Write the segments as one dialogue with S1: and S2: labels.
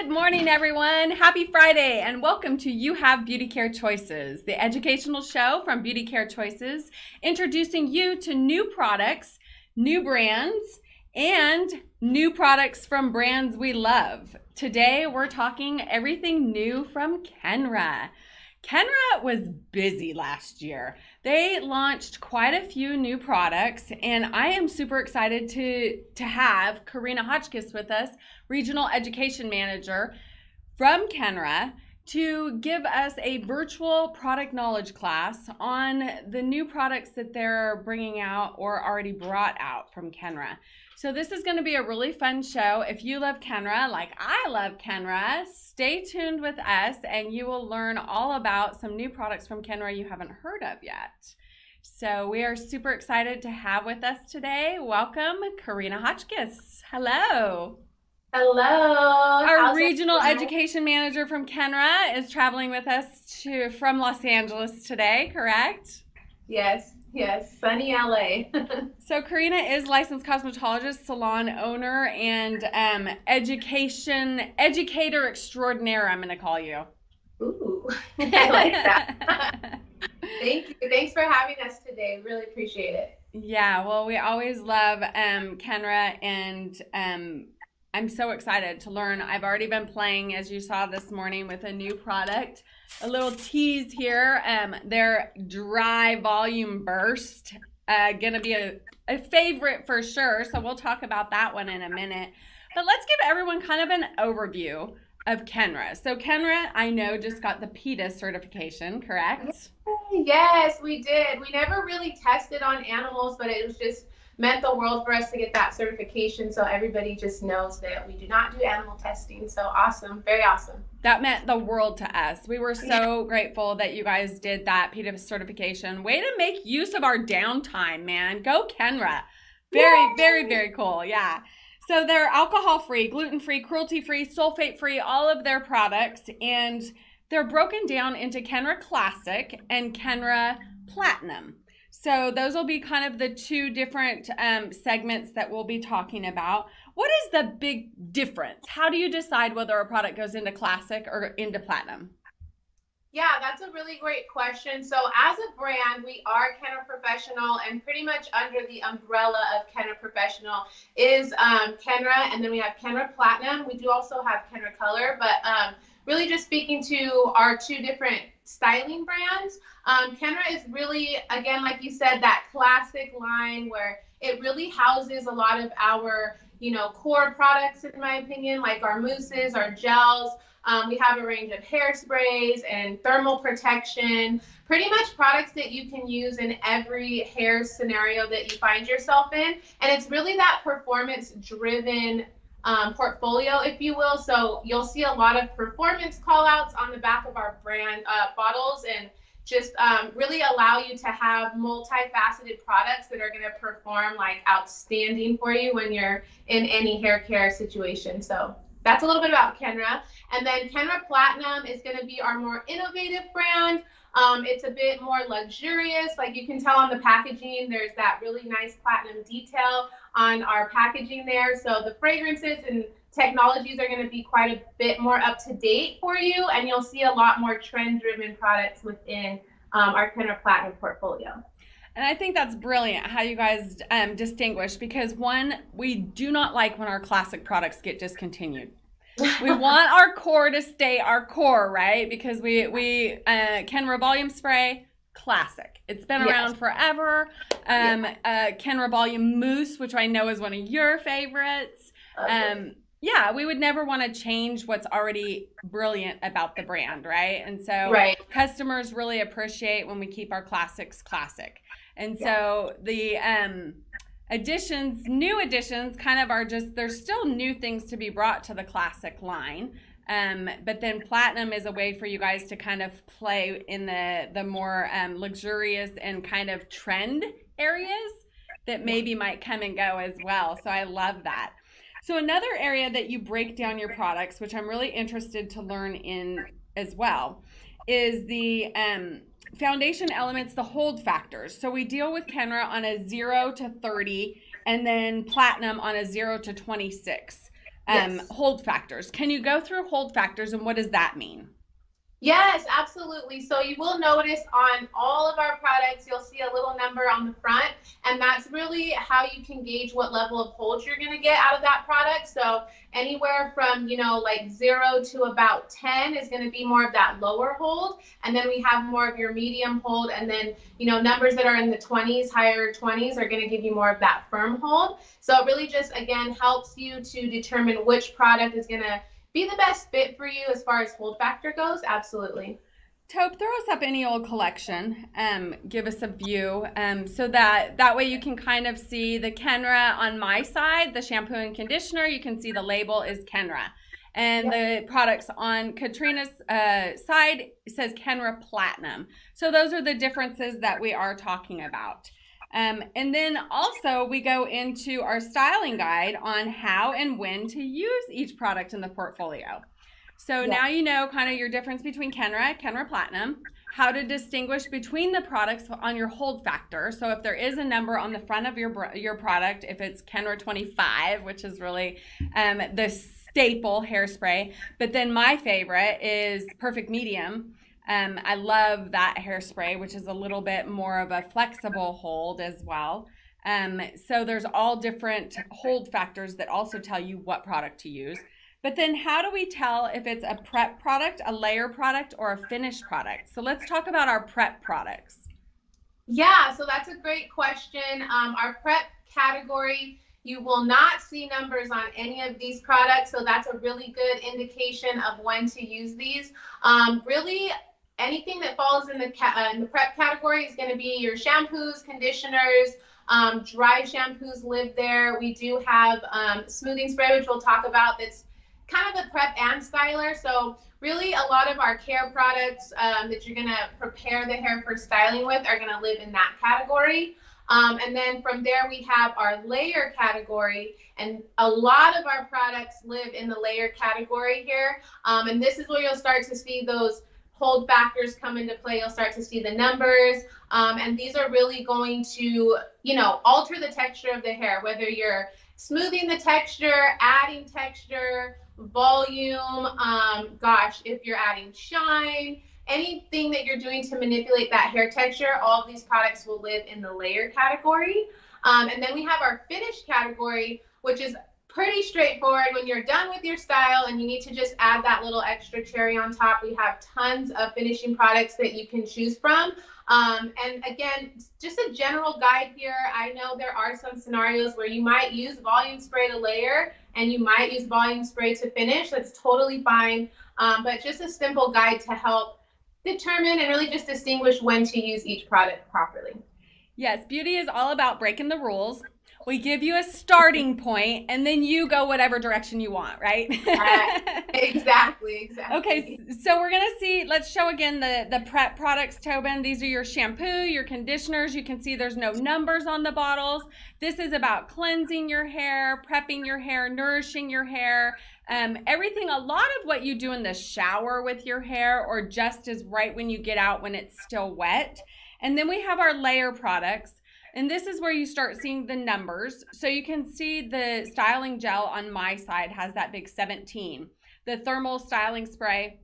S1: Good morning, everyone. Happy Friday, and welcome to You Have Beauty Care Choices, the educational show from Beauty Care Choices, introducing you to new products, new brands, and new products from brands we love. Today, we're talking everything new from Kenra. Kenra was busy last year. They launched quite a few new products, and I am super excited to have Karina Hotchkiss with us, Regional Education Manager from Kenra, to give us a virtual product knowledge class on the new products that they're bringing out or already brought out from Kenra. So this is going to be a really fun show. If you love Kenra, like I love Kenra, stay tuned with us and you will learn all about some new products from Kenra you haven't heard of yet. So we are super excited to have with us today. Welcome, Karina Hotchkiss. Hello.
S2: Hello.
S1: Our regional education manager from Kenra is traveling with us from Los Angeles today, correct?
S2: Yes, sunny LA.
S1: So Karina is licensed cosmetologist, salon owner, and educator extraordinaire, I'm going to call you.
S2: Ooh, I like that. Thank you. Thanks for having us today. Really appreciate it.
S1: Yeah, well, we always love Kenra, and I'm so excited to learn. I've already been playing, as you saw this morning, with a new product. A little tease here. Their dry volume burst. Gonna be a favorite for sure. So we'll talk about that one in a minute. But let's give everyone kind of an overview of Kenra. So Kenra, I know, just got the PETA certification, correct?
S2: Yes, we did. We never really tested on animals, but it was just meant the world for us to get that certification, so everybody just knows that we do not do animal testing. So awesome, very awesome.
S1: That meant the world to us. We were so grateful that you guys did that PETA certification. Way to make use of our downtime, man. Go Kenra. Very cool. Yeah. So they're alcohol-free, gluten-free, cruelty-free, sulfate-free, all of their products, and they're broken down into Kenra Classic and Kenra Platinum. So those will be kind of the two different segments that we'll be talking about. What is the big difference? How do you decide whether a product goes into Classic or into Platinum?
S2: Yeah, that's a really great question. So as a brand, we are Kenra Professional, and pretty much under the umbrella of Kenra Professional is Kenra, and then we have Kenra Platinum. We do also have Kenra Color, but really just speaking to our two different styling brands, Kenra is really, again, like you said, that classic line where it really houses a lot of our, core products, in my opinion, like our mousses, our gels. We have a range of hairsprays and thermal protection, pretty much products that you can use in every hair scenario that you find yourself in. And it's really that performance-driven portfolio, if you will. So you'll see a lot of performance call outs on the back of our brand bottles, and just really allow you to have multifaceted products that are going to perform like outstanding for you when you're in any hair care situation. So that's a little bit about Kenra. And then Kenra Platinum is going to be our more innovative brand. It's a bit more luxurious. Like you can tell on the packaging, there's that really nice platinum detail on our packaging there. So the fragrances and technologies are going to be quite a bit more up to date for you, and you'll see a lot more trend-driven products within our Kenra Platinum portfolio.
S1: And I think that's brilliant how you guys distinguish, because one, we do not like when our classic products get discontinued. We want our core to stay our core, right? Because we Kenra Volume Spray, classic. It's been around forever. Kenra Volume Mousse, which I know is one of your favorites. Yeah, we would never want to change what's already brilliant about the brand, right? And so customers really appreciate when we keep our classics classic. And so the new additions kind of are just, there's still new things to be brought to the classic line. But then Platinum is a way for you guys to kind of play in the more luxurious and kind of trend areas that maybe might come and go as well. So I love that. So another area that you break down your products, which I'm really interested to learn in as well, is the foundation elements, the hold factors. So we deal with Kenra on a 0 to 30 and then Platinum on a 0 to 26.
S2: Yes.
S1: hold factors. Can you go through hold factors and what does that mean?
S2: Yes, absolutely. So you will notice on all of our products, you'll see a little number on the front, and that's really how you can gauge what level of hold you're going to get out of that product. So anywhere from, like 0 to about 10 is going to be more of that lower hold. And then we have more of your medium hold. And then, numbers that are in the 20s, higher 20s are going to give you more of that firm hold. So it really just, again, helps you to determine which product is going to be the best fit for you as far as hold factor goes. Absolutely.
S1: Taupe, throw us up any old collection. Give us a view so that way you can kind of see the Kenra on my side, the shampoo and conditioner. You can see the label is Kenra. And the products on Katrina's side says Kenra Platinum. So those are the differences that we are talking about. And then also we go into our styling guide on how and when to use each product in the portfolio. So now you know kind of your difference between Kenra Platinum, how to distinguish between the products on your hold factor. So if there is a number on the front of your product, if it's Kenra 25, which is really the staple hairspray, but then my favorite is Perfect Medium. I love that hairspray, which is a little bit more of a flexible hold as well. So there's all different hold factors that also tell you what product to use. But then how do we tell if it's a prep product, a layer product, or a finished product? So let's talk about our prep products.
S2: Yeah, so that's a great question. Our prep category, you will not see numbers on any of these products. So that's a really good indication of when to use these. Really, anything that falls in the prep category is going to be your shampoos, conditioners, dry shampoos live there. We do have smoothing spray, which we'll talk about, that's kind of a prep and styler. So really a lot of our care products that you're going to prepare the hair for styling with are going to live in that category. And then from there we have our layer category, and a lot of our products live in the layer category here. And this is where you'll start to see those hold factors come into play. You'll start to see the numbers, and these are really going to, alter the texture of the hair, whether you're smoothing the texture, adding texture, volume, if you're adding shine, anything that you're doing to manipulate that hair texture, all of these products will live in the layer category. And then we have our finish category, which is pretty straightforward. When you're done with your style and you need to just add that little extra cherry on top, we have tons of finishing products that you can choose from. And again, just a general guide here. I know there are some scenarios where you might use volume spray to layer and you might use volume spray to finish. That's totally fine. But just a simple guide to help determine and really just distinguish when to use each product properly.
S1: Yes, beauty is all about breaking the rules. We give you a starting point, and then you go whatever direction you want, right?
S2: Exactly.
S1: Okay, so we're going to see, let's show again the prep products, Tobin. These are your shampoo, your conditioners. You can see there's no numbers on the bottles. This is about cleansing your hair, prepping your hair, nourishing your hair. Everything, a lot of what you do in the shower with your hair, or just as right when you get out when it's still wet. And then we have our layer products. And this is where you start seeing the numbers. So you can see the styling gel on my side has that big 17. The thermal styling spray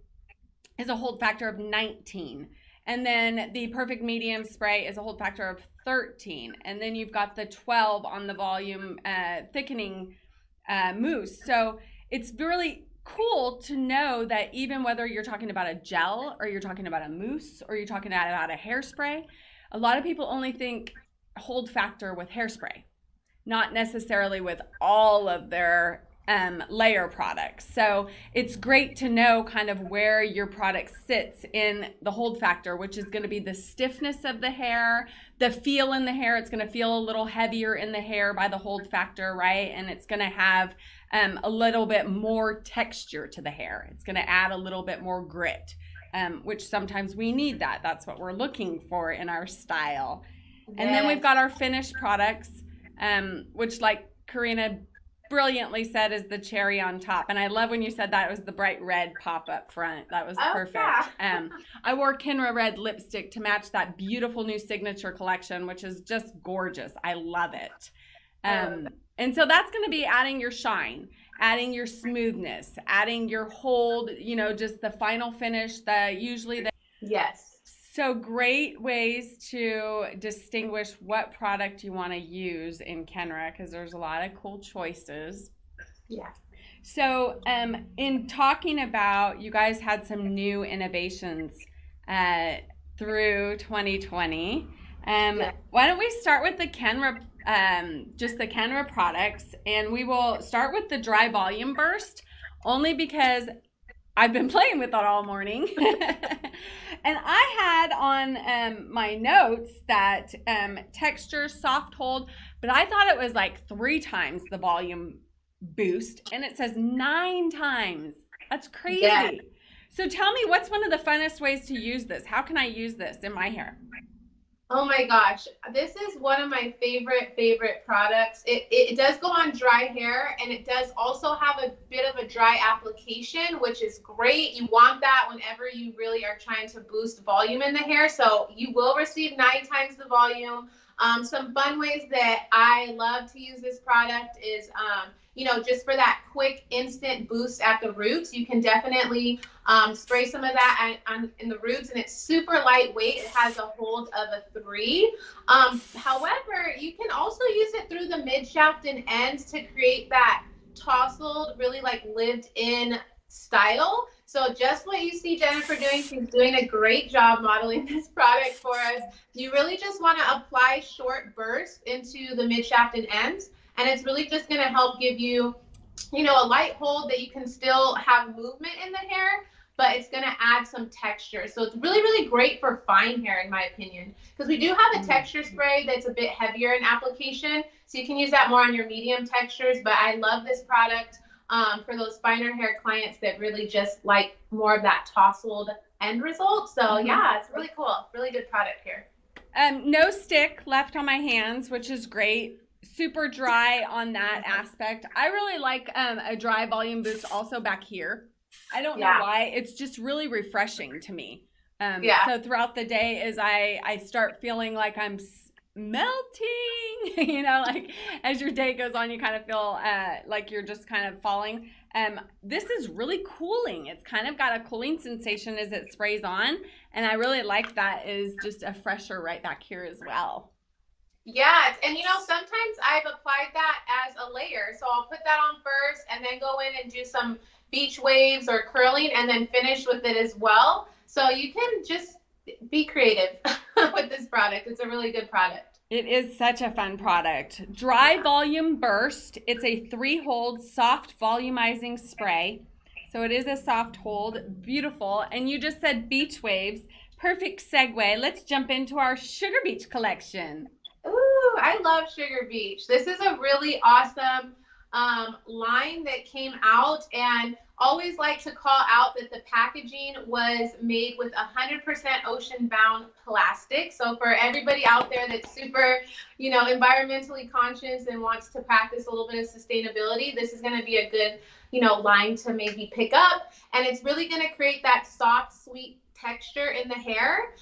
S1: is a hold factor of 19. And then the perfect medium spray is a hold factor of 13. And then you've got the 12 on the volume thickening mousse. So it's really cool to know that even whether you're talking about a gel or you're talking about a mousse or you're talking about a hairspray, a lot of people only think hold factor with hairspray, not necessarily with all of their layer products. So it's great to know kind of where your product sits in the hold factor, which is going to be the stiffness of the hair, the feel in the hair. It's going to feel a little heavier in the hair by the hold factor, right? And it's going to have a little bit more texture to the hair. It's going to add a little bit more grit, which sometimes we need that. That's what we're looking for in our style. Yes. And then we've got our finished products, which, like Karina brilliantly said, is the cherry on top. And I love when you said that it was the bright red pop up front. That was perfect. Yeah. I wore Kenra red lipstick to match that beautiful new signature collection, which is just gorgeous. I love it. And so that's going to be adding your shine. adding your smoothness, adding your hold, you know, just the final finish,
S2: Yes.
S1: so great ways to distinguish what product you want to use in Kenra, because there's a lot of cool choices.
S2: Yeah.
S1: So, in talking about, you guys had some new innovations through 2020.
S2: Yeah.
S1: Why don't we start with the Kenra, just the Kenra products, and we will start with the dry volume burst, only because I've been playing with it all morning. And I had on my notes that texture, soft hold, but I thought it was like 3 times the volume boost, and it says 9 times. That's crazy.
S2: Yeah.
S1: So tell me, what's one of the funnest ways to use this? How can I use this in my hair?
S2: Oh my gosh, this is one of my favorite products. It does go on dry hair, and it does also have a bit of a dry application, which is great. You want that whenever you really are trying to boost volume in the hair. So you will receive 9 times the volume. Some fun ways that I love to use this product is, you know, just for that quick instant boost at the roots. You can definitely spray some of that in the roots, and it's super lightweight. It has a hold of a 3. However, you can also use it through the mid shaft and ends to create that tousled, really like lived in style. So just what you see Jennifer doing, she's doing a great job modeling this product for us. You really just want to apply short bursts into the mid shaft and ends, and it's really just going to help give you, you know, a light hold that you can still have movement in the hair, but it's going to add some texture. So it's really great for fine hair, in my opinion, because we do have a texture spray that's a bit heavier in application, so you can use that more on your medium textures. But I love this product for those finer hair clients that really just like more of that tousled end result. So yeah, it's really cool. Really good product here.
S1: No stick left on my hands, which is great. Super dry on that aspect. I really like a dry volume boost also back here. I don't know why. It's just really refreshing to me. So throughout the day, as I start feeling like I'm melting, you know, like as your day goes on, you kind of feel like you're just kind of falling. This is really cooling. It's kind of got a cooling sensation as it sprays on, and I really like that is just a fresher right back here as well.
S2: Yeah, and you know, sometimes I've applied that as a layer. So I'll put that on first and then go in and do some beach waves or curling and then finish with it as well. So you can just be creative with this product. It's a really good product.
S1: It is such a fun product. Dry Volume Burst. It's a 3-hold soft volumizing spray. So it is a soft hold. Beautiful. And you just said beach waves. Perfect segue. Let's jump into our Sugar Beach collection.
S2: Ooh, I love Sugar Beach. This is a really awesome line that came out, and always like to call out that the packaging was made with 100% ocean-bound plastic. So for everybody out there that's super, you know, environmentally conscious and wants to practice a little bit of sustainability, this is going to be a good, you know, line to maybe pick up. And it's really going to create that soft, sweet texture in the hair.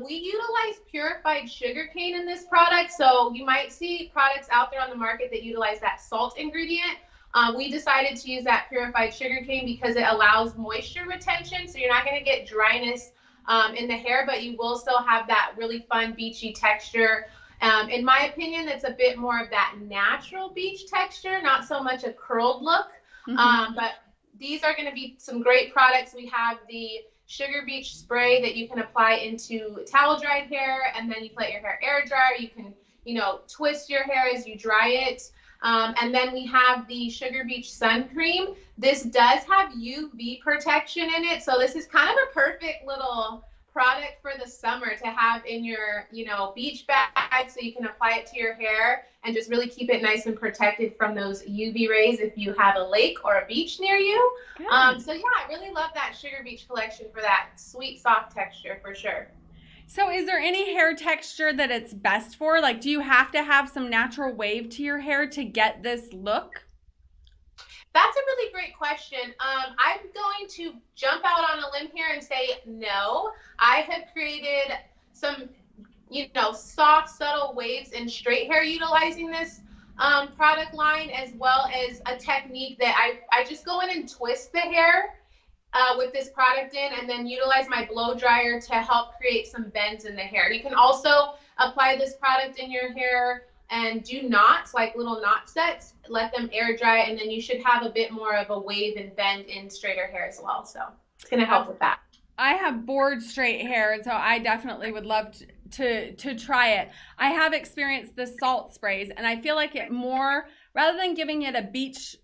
S2: We utilize purified sugarcane in this product, so you might see products out there on the market that utilize that salt ingredient. We decided to use that purified sugarcane because it allows moisture retention, so you're not going to get dryness in the hair, but you will still have that really fun beachy texture. In my opinion, it's a bit more of that natural beach texture, not so much a curled look. But these are going to be some great products. We have the Sugar Beach spray that you can apply into towel dried hair, and then you let your hair air dry. You can, you know, twist your hair as you dry it. And then we have the Sugar Beach sun cream. This does have UV protection in it, so this is kind of a perfect little product for the summer to have in your, you know, beach bag, so you can apply it to your hair and just really keep it nice and protected from those UV rays if you have a lake or a beach near you. So yeah, I really love that Sugar Beach collection for that sweet, soft texture for sure.
S1: So is there any hair texture that it's best for? Like, do you have to have some natural wave to your hair to get this look?
S2: That's a really great question. I'm going to jump out on a limb here and say no. I have created some, you know, soft, subtle waves in straight hair utilizing this product line, as well as a technique that I just go in and twist the hair with this product in, and then utilize my blow dryer to help create some bends in the hair. You can also apply this product in your hair and do knots, like little knot sets, let them air dry, and then you should have a bit more of a wave and bend in straighter hair as well. So it's going to help with that.
S1: I have bored straight hair, and so I definitely would love to try it. I have experienced the salt sprays, and I feel like it more, rather than giving it a beach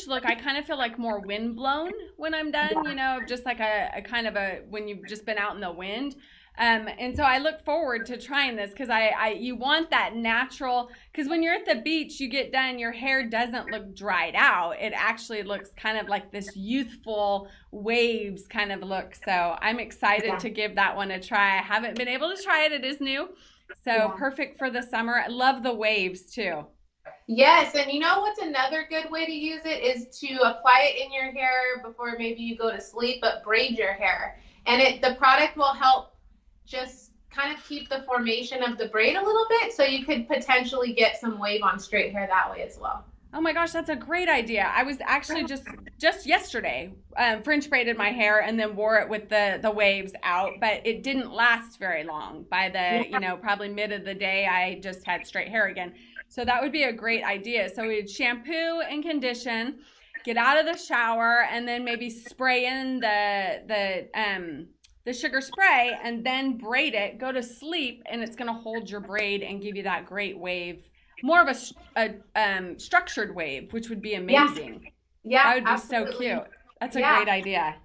S1: look, I kind of feel like more wind blown when I'm done, you know, just like a kind of a, when you've just been out in the wind. And so I look forward to trying this, because you want that natural, because when you're at the beach, you get done, your hair doesn't look dried out. It actually looks kind of like this youthful waves kind of look. So I'm excited to give that one a try. I haven't been able to try it. It is new. So perfect for the summer. I love the waves too.
S2: Yes, and you know what's another good way to use it is to apply it in your hair before maybe you go to sleep, but braid your hair. And the product will help just kind of keep the formation of the braid a little bit, so you could potentially get some wave on straight hair that way as well.
S1: Oh my gosh, that's a great idea. I was actually just yesterday French braided my hair and then wore it with the waves out, but it didn't last very long. By the, you know, probably mid of the day, I just had straight hair again. So that would be a great idea. So we'd shampoo and condition, get out of the shower, and then maybe spray in the sugar spray, and then braid it, go to sleep, and it's going to hold your braid and give you that great wave, more of a structured wave, which would be amazing.
S2: Yeah,
S1: that would be
S2: absolutely.
S1: So cute. That's a great idea.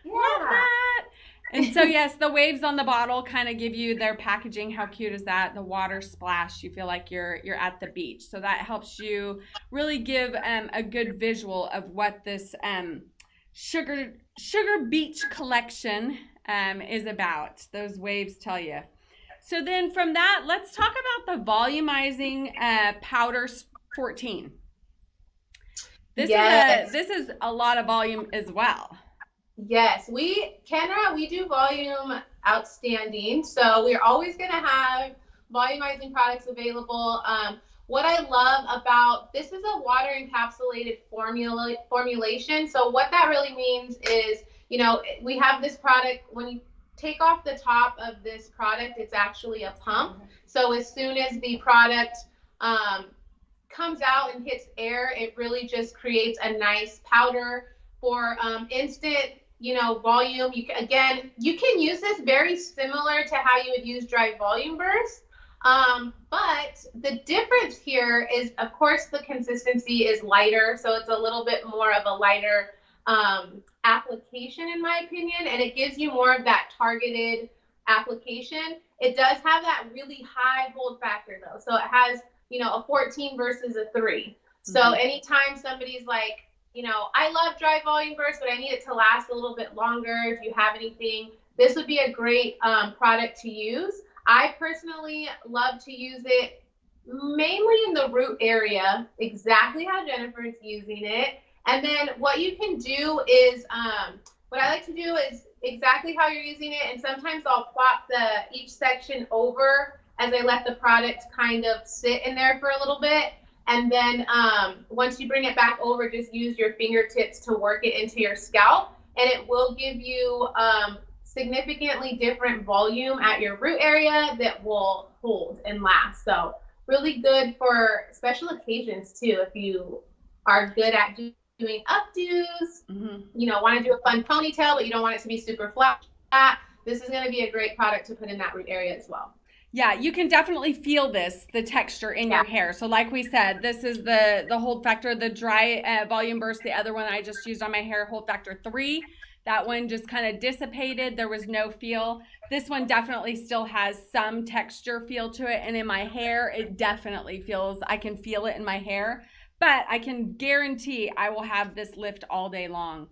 S2: Yeah.
S1: Love that. And so yes, the waves on the bottle kind of give you their packaging. How cute is that? The water splash, you feel like you're at the beach. So that helps you really give a good visual of what this sugar beach collection is about. Those waves tell you. So then from that, let's talk about the volumizing powder 14. This is a lot of volume as well.
S2: Yes, Kenra, we do volume outstanding. So we're always going to have volumizing products available. What I love about this is a water encapsulated formulation. So what that really means is, you know, we have this product, when you take off the top of this product, it's actually a pump. So as soon as the product comes out and hits air, it really just creates a nice powder for instant, you know, volume. You can use this very similar to how you would use dry volume burst. But the difference here is, of course, the consistency is lighter. So it's a little bit more of a lighter application, in my opinion, and it gives you more of that targeted application. It does have that really high hold factor though. So it has, you know, a 14 versus a 3. So anytime somebody's like, you know, I love dry volume burst, but I need it to last a little bit longer. If you have anything, this would be a great product to use. I personally love to use it mainly in the root area, exactly how Jennifer's using it. And then what you can do is, what I like to do is exactly how you're using it. And sometimes I'll plop each section over as I let the product kind of sit in there for a little bit. And then once you bring it back over, just use your fingertips to work it into your scalp. And it will give you significantly different volume at your root area that will hold and last. So really good for special occasions too. If you are good at doing updos, you know, want to do a fun ponytail, but you don't want it to be super flat, this is going to be a great product to put in that root area as well.
S1: Yeah, you can definitely feel the texture in your hair. So like we said, this is the hold factor, the dry volume burst. The other one I just used on my hair, hold factor 3. That one just kind of dissipated. There was no feel. This one definitely still has some texture feel to it. And in my hair, it definitely feels, I can feel it in my hair. But I can guarantee I will have this lift all day long.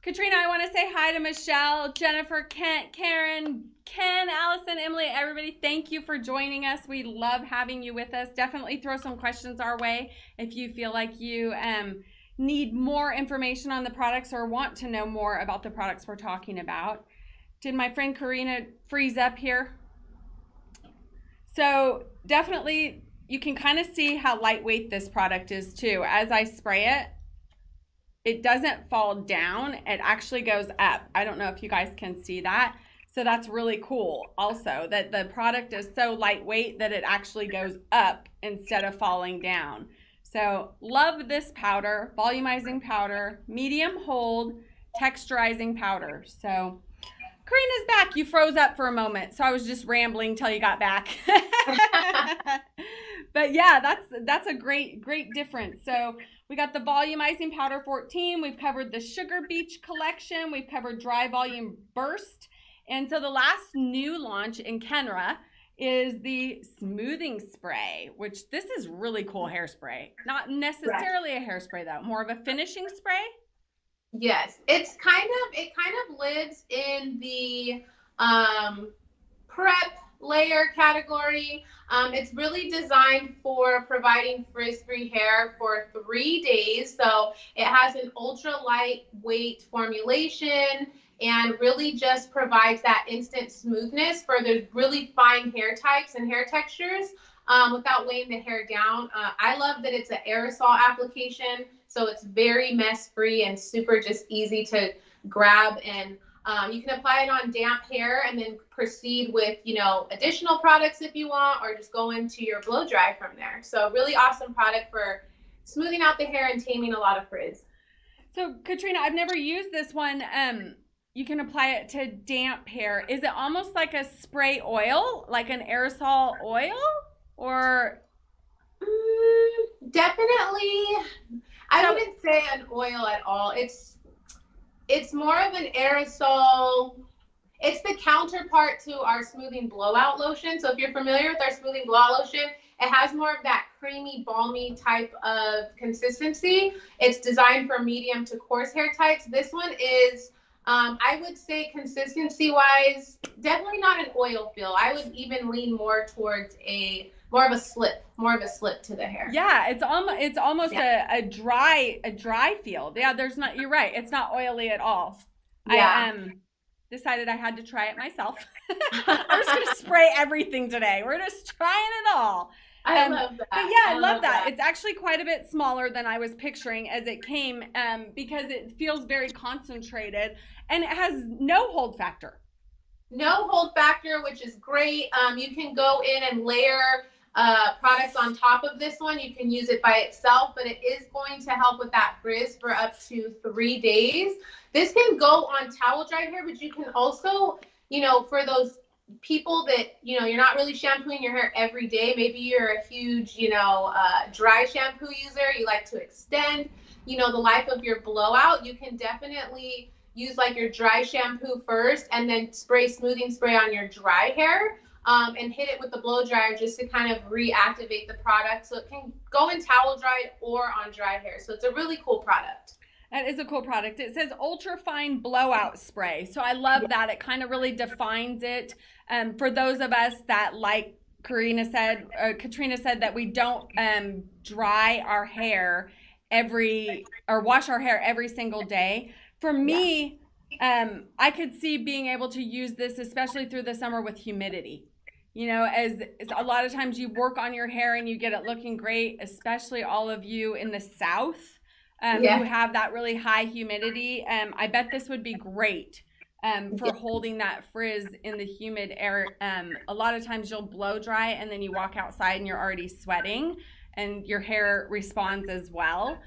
S1: Katrina, I want to say hi to Michelle, Jennifer, Kent, Karen, Ken, Allison, Emily, everybody. Thank you for joining us. We love having you with us. Definitely throw some questions our way if you feel like you need more information on the products or want to know more about the products we're talking about. Did my friend Karina freeze up here? So definitely you can kind of see how lightweight this product is too. As I spray it, it doesn't fall down. It actually goes up. I don't know if you guys can see that. So that's really cool also, that the product is so lightweight that it actually goes up instead of falling down. So love this powder, volumizing powder, medium hold, texturizing powder. So Karina's back. You froze up for a moment, so I was just rambling till you got back. But yeah, that's a great difference. So we got the volumizing powder 14. We've covered the Sugar Beach collection. We've covered dry volume burst. And so the last new launch in Kenra is the smoothing spray, which this is really cool hairspray. Not necessarily a hairspray though, more of a finishing spray.
S2: Yes, it kind of lives in the prep layer category. It's really designed for providing frizz-free hair for 3 days. So it has an ultra lightweight formulation and really just provides that instant smoothness for the really fine hair types and hair textures without weighing the hair down. I love that it's an aerosol application, so it's very mess-free and super just easy to grab, and you can apply it on damp hair and then proceed with, additional products if you want, or just go into your blow dry from there. So really awesome product for smoothing out the hair and taming a lot of frizz.
S1: So Katrina, I've never used this one. You can apply it to damp hair. Is it almost like a spray oil, like an aerosol oil, or?
S2: Definitely. I wouldn't say an oil at all. It's more of an aerosol. It's the counterpart to our smoothing blowout lotion. So if you're familiar with our smoothing blowout lotion, it has more of that creamy, balmy type of consistency. It's designed for medium to coarse hair types. This one is, I would say consistency-wise, definitely not an oil feel. I would even lean more towards more of a slip to the hair.
S1: Yeah, it's almost a dry feel. Yeah, you're right. It's not oily at all.
S2: Yeah.
S1: I decided I had to try it myself. I'm just gonna spray everything today. We're just trying it all.
S2: I love that.
S1: But yeah, I love that. It's actually quite a bit smaller than I was picturing as it came, because it feels very concentrated and it has no hold factor.
S2: No hold factor, which is great. You can go in and layer products on top of this one. You can use it by itself, but it is going to help with that frizz for up to 3 days. This can go on towel dry hair, but you can also, for those people that, you're not really shampooing your hair every day. Maybe you're a huge, dry shampoo user. You like to extend, the life of your blowout. You can definitely use like your dry shampoo first and then spray smoothing spray on your dry hair, and hit it with the blow dryer just to kind of reactivate the product. So it can go in towel dried or on dry hair. So it's a really cool product.
S1: That is a cool product. It says ultra fine blowout spray. So I love that. It kind of really defines it. For those of us that, like Katrina said, that we don't dry our hair wash our hair every single day. For me, I could see being able to use this, especially through the summer with humidity. As a lot of times you work on your hair and you get it looking great, especially all of you in the South who have that really high humidity. I bet this would be great for holding that frizz in the humid air. A lot of times you'll blow dry and then you walk outside and you're already sweating and your hair responds as well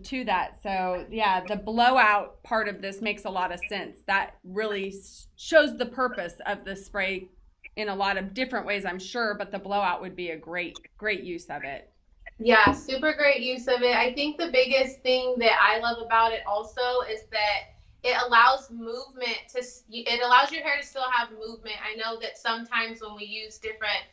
S1: to that. So yeah, the blowout part of this makes a lot of sense. That really shows the purpose of the spray in a lot of different ways, I'm sure, but the blowout would be a great use of it.
S2: Yeah, super great use of it. I think the biggest thing that I love about it also is that it allows movement it allows your hair to still have movement. I know that sometimes when we use different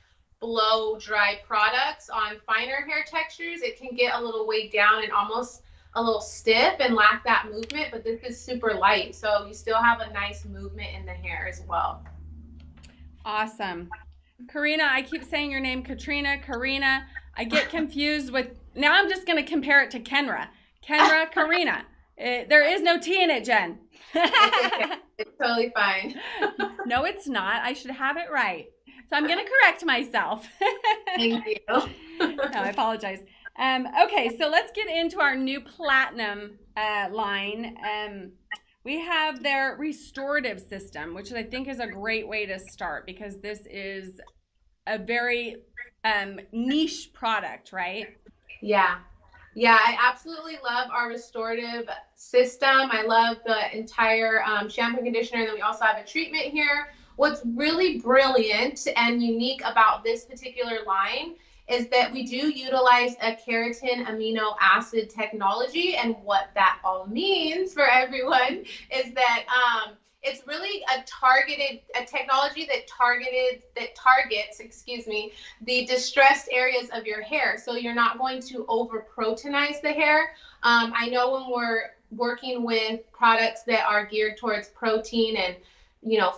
S2: blow dry products on finer hair textures, it can get a little weighed down and almost a little stiff and lack that movement, but this is super light. So you still have a nice movement in the hair as well.
S1: Awesome. Karina, I keep saying your name, Katrina, Karina. I get confused with, now I'm just going to compare it to Kenra. Kenra, Karina. There is no T in it, Jen.
S2: It's totally fine.
S1: No, it's not. I should have it right. So I'm going to correct myself.
S2: Thank you.
S1: No, I apologize. Okay, so let's get into our new Platinum line. We have their Restorative System, which I think is a great way to start because this is a very niche product, right?
S2: Yeah. Yeah, I absolutely love our restorative system. I love the entire shampoo and conditioner. And then we also have a treatment here. What's really brilliant and unique about this particular line is that we do utilize a keratin amino acid technology. And what that all means for everyone is that it's really a technology that targets, the distressed areas of your hair. So you're not going to over proteinize the hair. I know when we're working with products that are geared towards protein and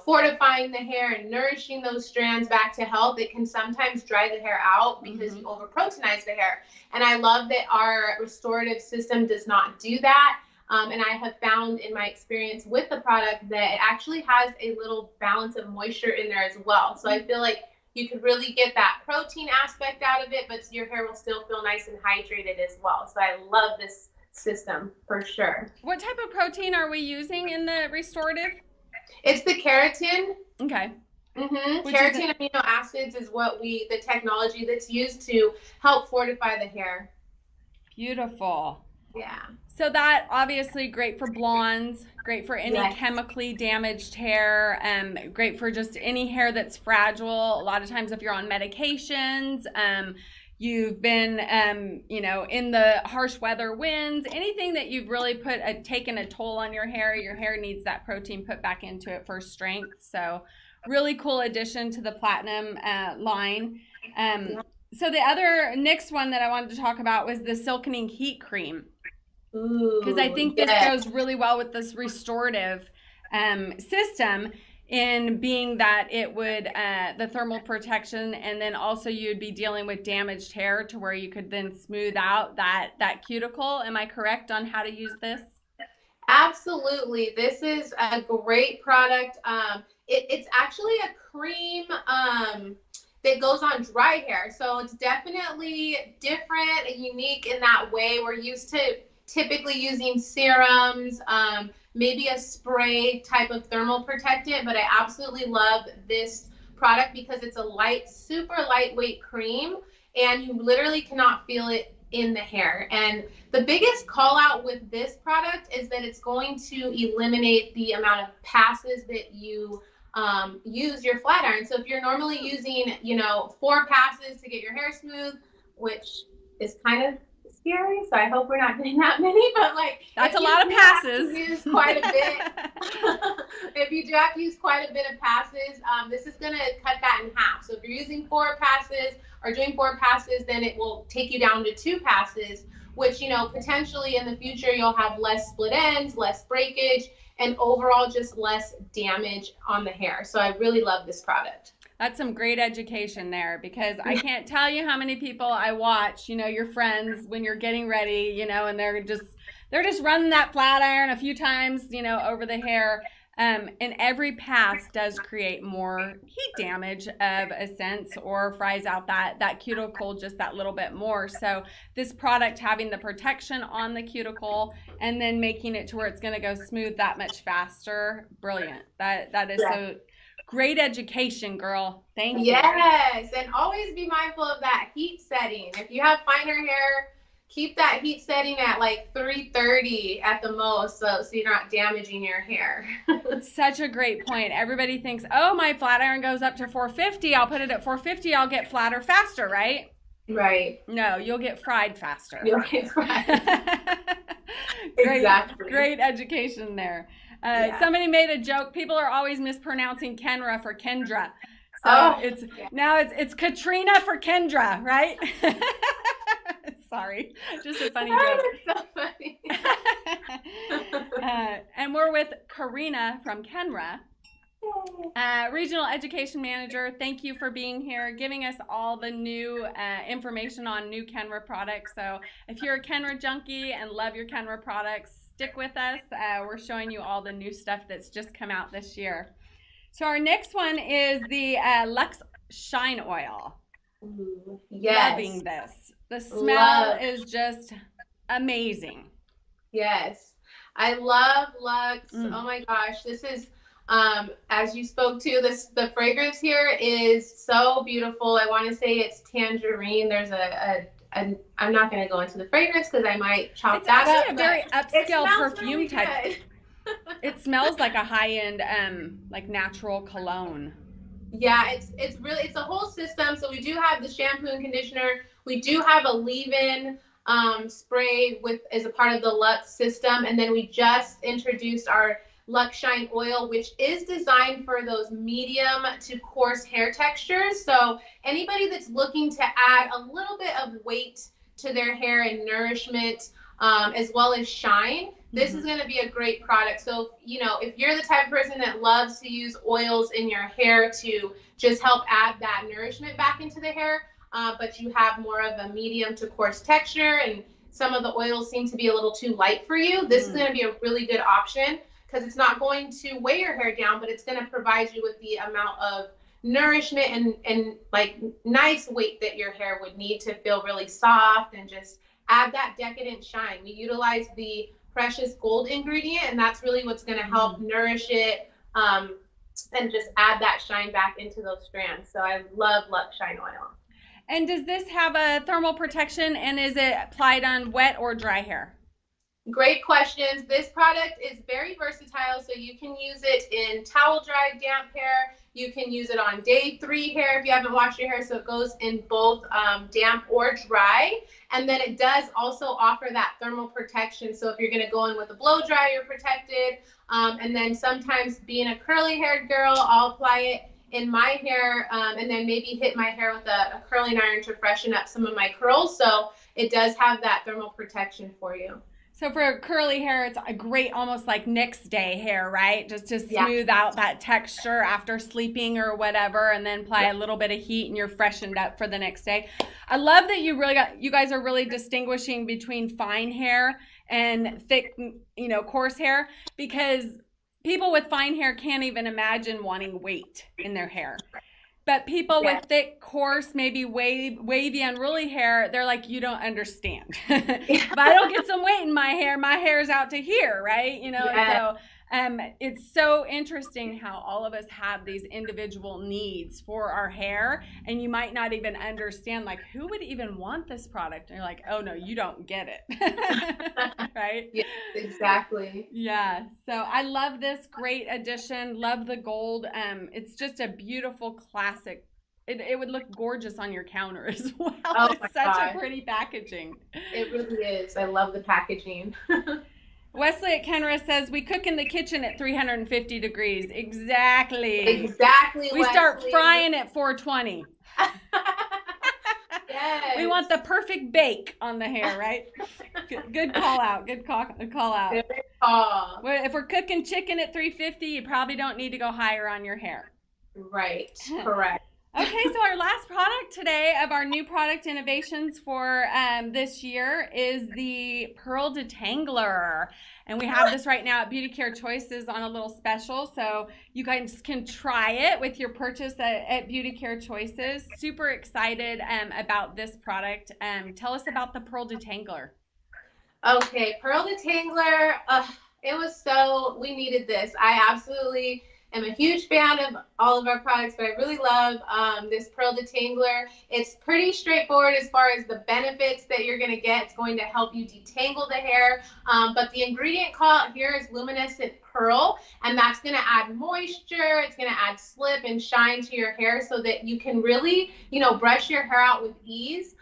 S2: fortifying the hair and nourishing those strands back to health, it can sometimes dry the hair out because you over proteinize the hair. And I love that our restorative system does not do that. And I have found in my experience with the product that it actually has a little balance of moisture in there as well. So I feel like you could really get that protein aspect out of it, but your hair will still feel nice and hydrated as well. So I love this system for sure.
S1: What type of protein are we using in the restorative?
S2: It's the keratin.
S1: Okay.
S2: Keratin amino acids is the technology that's used to help fortify the hair.
S1: Beautiful.
S2: Yeah.
S1: So that obviously great for blondes, great for any chemically damaged hair, great for just any hair that's fragile. A lot of times if you're on medications, you've been, in the harsh weather winds, anything that you've really taken a toll on your hair needs that protein put back into it for strength. So really cool addition to the Platinum line. So the other next one that I wanted to talk about was the Silkening Heat Cream. Because I think this goes really well with this restorative system in being that it would, the thermal protection, and then also you'd be dealing with damaged hair to where you could then smooth out that cuticle. Am I correct on how to use this?
S2: Absolutely. This is a great product. It's actually a cream that goes on dry hair. So it's definitely different and unique in that way. We're used to typically using serums, maybe a spray type of thermal protectant, but I absolutely love this product because it's a super lightweight cream and you literally cannot feel it in the hair. And the biggest call out with this product is that it's going to eliminate the amount of passes that you use your flat iron. So if you're normally using, 4 passes to get your hair smooth, which is kind of scary, so I hope we're not getting that many, but
S1: that's a lot of passes.
S2: Use quite a bit. If you do have to use quite a bit of passes, this is going to cut that in half. So if you're using 4 passes or doing 4 passes, then it will take you down to 2 passes, which potentially in the future you'll have less split ends, less breakage, and overall just less damage on the hair. So I really love this product.
S1: That's some great education there because I can't tell you how many people I watch, your friends when you're getting ready, and they're just running that flat iron a few times, over the hair. And every pass does create more heat damage of a sense or fries out that cuticle just that little bit more. So this product having the protection on the cuticle and then making it to where it's going to go smooth that much faster. Brilliant. That is so great education, girl. Thank you.
S2: Yes, and always be mindful of that heat setting. If you have finer hair, keep that heat setting at 330 at the most so you're not damaging your hair.
S1: Such a great point. Everybody thinks, oh, my flat iron goes up to 450. I'll put it at 450. I'll get flatter faster, right?
S2: Right.
S1: No, you'll get fried faster.
S2: You'll get fried.
S1: Exactly. Great education there. Somebody made a joke. People are always mispronouncing Kenra for Kendra. So it's Katrina for Kendra, right? Sorry, just a funny joke.
S2: That's so funny.
S1: And we're with Karina from Kenra, Regional Education Manager. Thank you for being here, giving us all the new information on new Kenra products. So if you're a Kenra junkie and love your Kenra products, stick with us. We're showing you all the new stuff that's just come out this year. So our next one is the Lux Shine Oil.
S2: Ooh, yes.
S1: Loving this. The smell
S2: Love.
S1: is just amazing.
S2: Yes. I love Lux.
S1: Mm.
S2: Oh my gosh. This is as you spoke to, the fragrance here is so beautiful. I want to say it's tangerine. There's I'm not going to go into the fragrance because I might chop
S1: it's
S2: that
S1: actually
S2: up.
S1: a very upscale perfume
S2: really
S1: type. It smells like a high-end like natural cologne.
S2: Yeah, it's a whole system. So we do have the shampoo and conditioner. We do have a leave-in spray as a part of the Lux system, and then we just introduced our Lux Shine Oil, which is designed for those medium to coarse hair textures. So anybody that's looking to add a little bit of weight to their hair and nourishment, as well as shine, this is going to be a great product. So, if you're the type of person that loves to use oils in your hair to just help add that nourishment back into the hair, but you have more of a medium to coarse texture and some of the oils seem to be a little too light for you, this is going to be a really good option because it's not going to weigh your hair down, but it's going to provide you with the amount of nourishment and like nice weight that your hair would need to feel really soft and just add that decadent shine. We utilize the precious gold ingredient, and that's really what's going to help nourish it and just add that shine back into those strands. So I love Lux Shine Oil.
S1: And does this have a thermal protection, and is it applied on wet or dry hair?
S2: Great questions. This product is very versatile, so you can use it in towel dry, damp hair. You can use it on day 3 hair if you haven't washed your hair, so it goes in both damp or dry. And then it does also offer that thermal protection, so if you're going to go in with a blow dry, you're protected. And then sometimes being a curly haired girl, I'll apply it in my hair and then maybe hit my hair with a curling iron to freshen up some of my curls. So it does have that thermal protection for you.
S1: So for curly hair, it's a great, almost like next day hair, right? Just to smooth out that texture after sleeping or whatever, and then apply a little bit of heat and you're freshened up for the next day. I love that you guys are really distinguishing between fine hair and thick, coarse hair, because people with fine hair can't even imagine wanting weight in their hair. But people with thick, coarse, maybe wavy, unruly hair, they're like, you don't understand. If I don't get some weight in my hair's out to here, right? So it's so interesting how all of us have these individual needs for our hair, and you might not even understand, like, who would even want this product? And you're like, oh no, you don't get it. Right?
S2: Yes, exactly.
S1: Yeah. So I love this, great addition. Love the gold. It's just a beautiful classic. It would look gorgeous on your counter as well.
S2: Oh,
S1: it's such a pretty packaging.
S2: It really is. I love the packaging.
S1: Wesley at Kenra says, we cook in the kitchen at 350 degrees. Exactly.
S2: Exactly,
S1: We start frying at 420.
S2: Yes.
S1: We want the perfect bake on the hair, right? Good call out. Good call out.
S2: Good call.
S1: If we're cooking chicken at 350, you probably don't need to go higher on your hair.
S2: Right. Correct.
S1: Okay, so our last product today of our new product innovations for this year is the Pearl Detangler. And we have this right now at Beauty Care Choices on a little special. So you guys can try it with your purchase at Beauty Care Choices. Super excited about this product. Tell us about the Pearl Detangler.
S2: Okay, Pearl Detangler. We needed this. I absolutely am a huge fan of all of our products, but I really love this Pearl Detangler. It's pretty straightforward as far as the benefits that you're going to get. It's going to help you detangle the hair, but the ingredient call out here is luminescent pearl, and that's going to add moisture. It's going to add slip and shine to your hair so that you can really, brush your hair out with ease.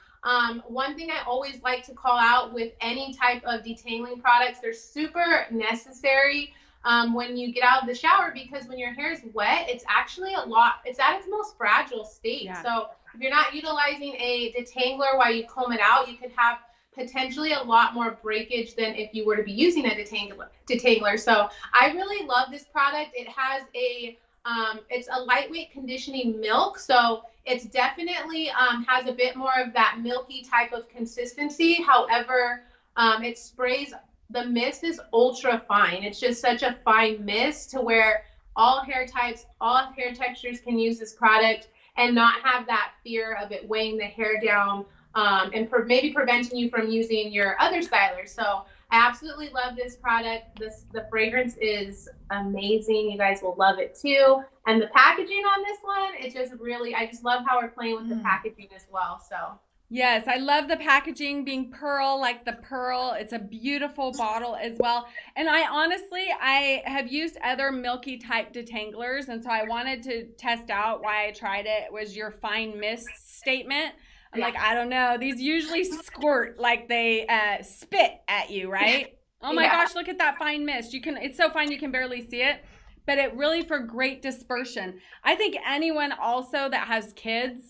S2: One thing I always like to call out with any type of detangling products, they're super necessary when you get out of the shower, because when your hair is wet, it's actually it's at its most fragile state. Yeah. So if you're not utilizing a detangler while you comb it out, you could have potentially a lot more breakage than if you were to be using a detangler. So I really love this product. It has it's a lightweight conditioning milk, so it's definitely has a bit more of that milky type of consistency. However, it sprays. The mist is ultra fine. It's just such a fine mist to where all hair types, all hair textures can use this product. and not have that fear of it weighing the hair down, and maybe preventing you from using your other stylers. So I absolutely love this product. The fragrance is amazing. You guys will love it too. And the packaging on this one, it's just really, I just love how we're playing with the packaging as well. So
S1: yes, I love the packaging being pearl, like the pearl. It's a beautiful bottle as well. And I have used other milky type detanglers, and so I wanted to test out why I tried it was your fine mist statement. I'm like, I don't know. These usually squirt like they spit at you, right? Oh my gosh, look at that fine mist. It's so fine you can barely see it, but it really for great dispersion. I think anyone also that has kids,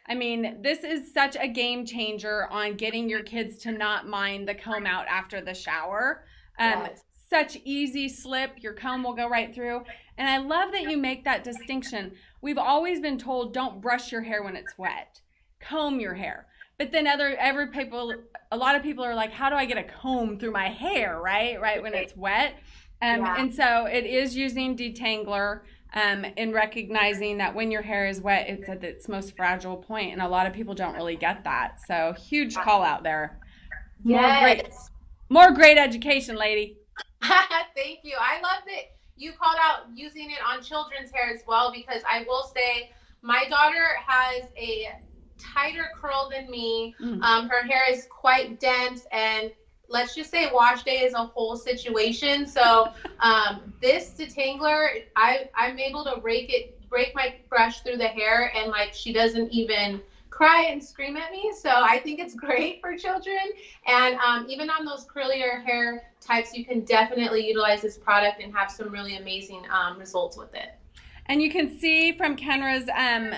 S1: I mean, this is such a game changer on getting your kids to not mind the comb out after the shower. Such easy slip, your comb will go right through. And I love that you make that distinction. We've always been told don't brush your hair when it's wet. Comb your hair. But then a lot of people are like, how do I get a comb through my hair, right when it's wet? And so it is using detangler in recognizing that when your hair is wet, it's at its most fragile point, and a lot of people don't really get that. So huge call out there. More great education, lady.
S2: Thank you. I love that you called out using it on children's hair as well, because I will say my daughter has a tighter curl than me. Her hair is quite dense, and let's just say wash day is a whole situation. So this detangler, I'm able to break my brush through the hair, and like she doesn't even cry and scream at me. So I think it's great for children. And even on those curlier hair types, you can definitely utilize this product and have some really amazing results with it.
S1: And you can see from Kenra's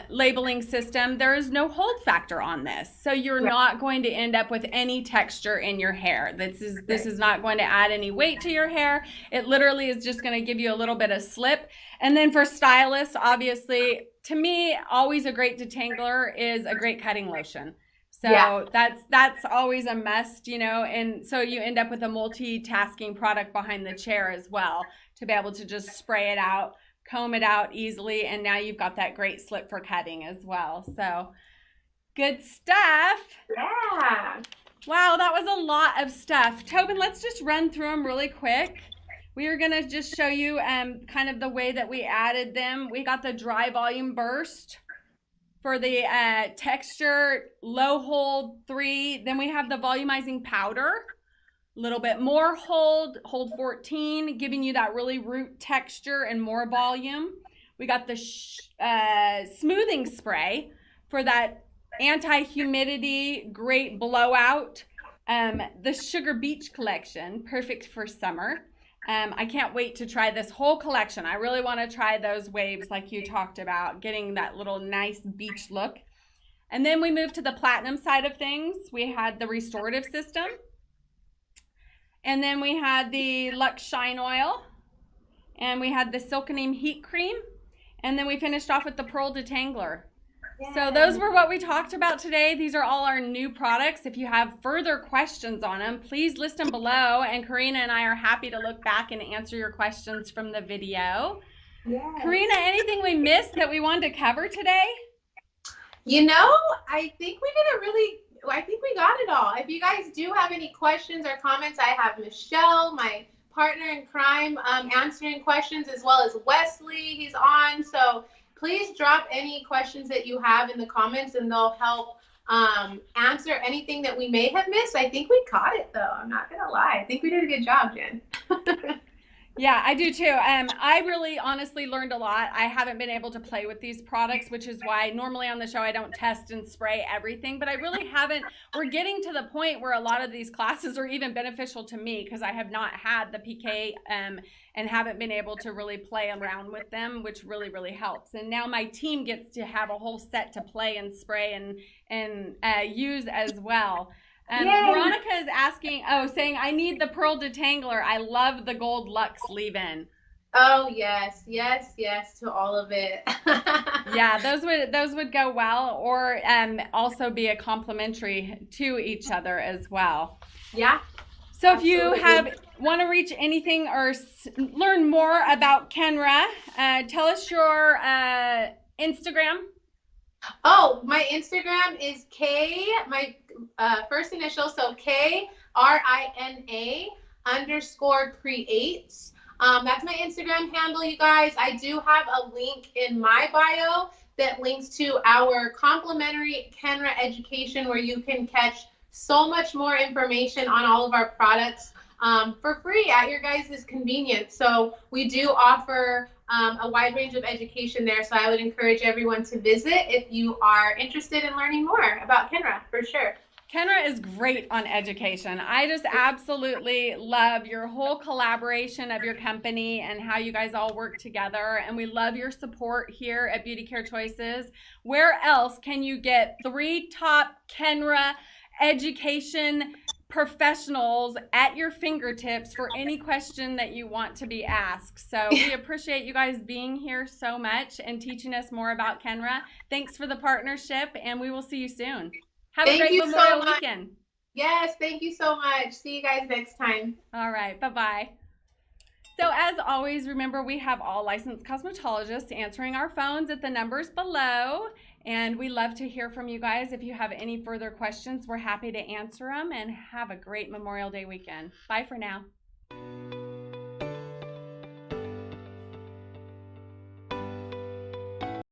S1: labeling system, there is no hold factor on this. So you're not going to end up with any texture in your hair. This is not going to add any weight to your hair. It literally is just going to give you a little bit of slip. And then for stylists, obviously, to me, always a great detangler is a great cutting lotion. So that's always a must, and so you end up with a multitasking product behind the chair as well to be able to just spray it out, comb it out easily, and now you've got that great slip for cutting as well. So good stuff.
S2: Yeah.
S1: Wow, that was a lot of stuff. Tobin, let's just run through them really quick. We are going to just show you kind of the way that we added them. We got the dry volume burst for the texture, low hold 3. Then we have the volumizing powder. A little bit more hold 14, giving you that really root texture and more volume. We got the smoothing spray for that anti-humidity, great blowout. The Sugar Beach collection, perfect for summer. I can't wait to try this whole collection. I really want to try those waves like you talked about, getting that little nice beach look. And then we moved to the platinum side of things. We had the Restorative System. And then we had the Lux Shine Oil, and we had the Silkening Heat Cream, and then we finished off with the Pearl Detangler. Yay. So those were what we talked about today. These are all our new products. If you have further questions on them, please list them below, and Karina and I are happy to look back and answer your questions from the video. Yes. Karina, anything we missed that we wanted to cover today?
S2: I think I think we got it all. If you guys do have any questions or comments, I have Michelle, my partner in crime, answering questions, as well as Wesley. He's on. So please drop any questions that you have in the comments, and they'll help answer anything that we may have missed. I think we caught it, though. I'm not going to lie. I think we did a good job, Jen.
S1: Yeah, I do too. I really honestly learned a lot. I haven't been able to play with these products, which is why normally on the show I don't test and spray everything, but I really haven't. We're getting to the point where a lot of these classes are even beneficial to me because I have not had the PK and haven't been able to really play around with them, which really, really helps. And now my team gets to have a whole set to play and spray and use as well. Veronica is saying, I need the Pearl Detangler. I love the gold Lux leave-in.
S2: Oh, yes to all of it.
S1: Yeah, those would go well, or also be a complementary to each other as well.
S2: Yeah.
S1: So if you want to reach anything or learn more about Kenra, tell us your Instagram.
S2: Oh, my Instagram is my first initial, so Karina_creates. That's my Instagram handle, you guys. I do have a link in my bio that links to our complimentary Kenra education where you can catch so much more information on all of our products for free at your guys' convenience. So we do offer a wide range of education there. So I would encourage everyone to visit if you are interested in learning more about Kenra, for sure.
S1: Kenra is great on education. I just absolutely love your whole collaboration of your company and how you guys all work together. And we love your support here at Beauty Care Choices. Where else can you get 3 top Kenra education professionals at your fingertips for any question that you want to be asked? So we appreciate you guys being here so much and teaching us more about Kenra. Thanks for the partnership, and we will see you soon. Have a
S2: Thank
S1: great
S2: you so
S1: Memorial
S2: much.
S1: weekend.
S2: Yes, thank you so much. See you guys next time.
S1: All right, bye-bye. So as always, remember we have all licensed cosmetologists answering our phones at the numbers below. And we love to hear from you guys. If you have any further questions, we're happy to answer them. And have a great Memorial Day weekend. Bye for now.